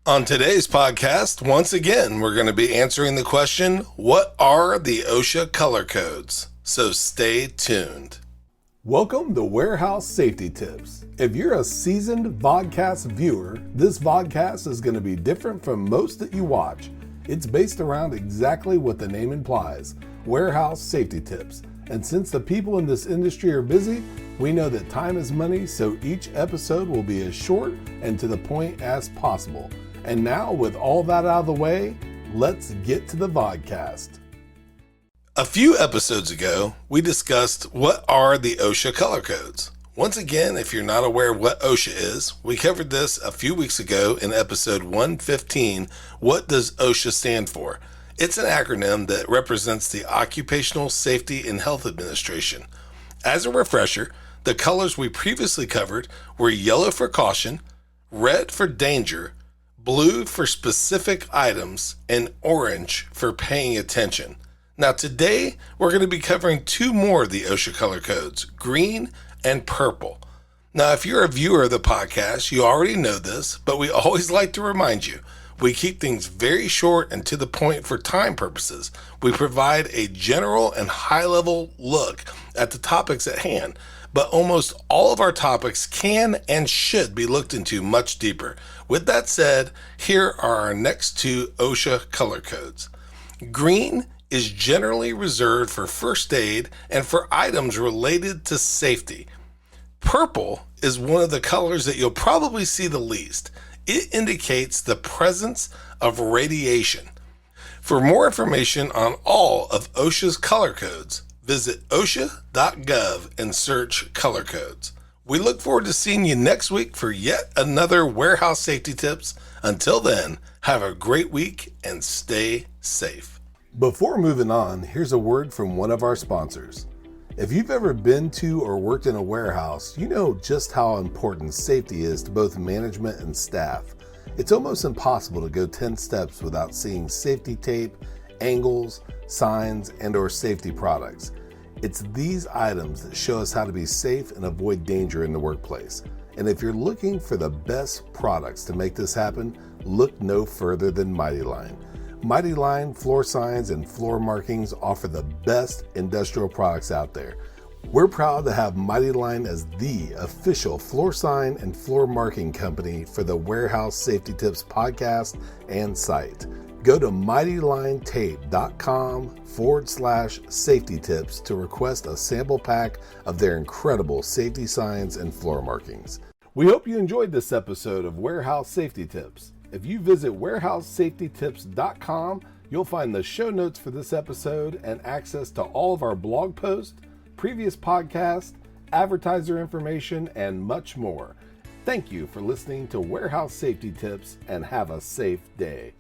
On today's podcast, once again, we're going to be answering the question, what are the OSHA Color Codes? So stay tuned. Welcome to Warehouse Safety Tips. If you're a seasoned vodcast viewer, this vodcast is going to be different from most that you watch. It's based around exactly what the name implies, warehouse safety tips. And since the people in this industry are busy, we know that time is money, so each episode will be as short and to the point as possible. And now, with all that out of the way, let's get to the vodcast. A few episodes ago, we discussed what are the OSHA Color Codes. Once again, if you're not aware of what OSHA is, we covered this a few weeks ago in episode 115, What Does OSHA Stand For? It's an acronym that represents the Occupational Safety and Health Administration. As a refresher, the colors we previously covered were yellow for caution, red for danger, blue for specific items, and orange for paying attention. Now today, we're going to be covering two more of the OSHA color codes, green and purple. Now, if you're a viewer of the podcast, you already know this, but we always like to remind you, we keep things very short and to the point for time purposes. We provide a general and high-level look at the topics at hand, but almost all of our topics can and should be looked into much deeper. With that said, here are our next two OSHA color codes. Green is generally reserved for first aid and for items related to safety. Purple is one of the colors that you'll probably see the least. It indicates the presence of radiation. For more information on all of OSHA's color codes, visit osha.gov and search color codes. We look forward to seeing you next week for yet another warehouse safety tips. Until then, have a great week and stay safe. Before moving on, here's a word from one of our sponsors. If you've ever been to or worked in a warehouse, you know just how important safety is to both management and staff. It's almost impossible to go 10 steps without seeing safety tape, angles, signs, and/or safety products. It's these items that show us how to be safe and avoid danger in the workplace. And if you're looking for the best products to make this happen, look no further than Mighty Line. Mighty Line floor signs and floor markings offer the best industrial products out there. We're proud to have Mighty Line as the official floor sign and floor marking company for the Warehouse Safety Tips podcast and site. Go to mightylinetape.com/safety tips to request a sample pack of their incredible safety signs and floor markings. We hope you enjoyed this episode of Warehouse Safety Tips. If you visit warehousesafetytips.com, you'll find the show notes for this episode and access to all of our blog posts, previous podcasts, advertiser information, and much more. Thank you for listening to Warehouse Safety Tips and have a safe day.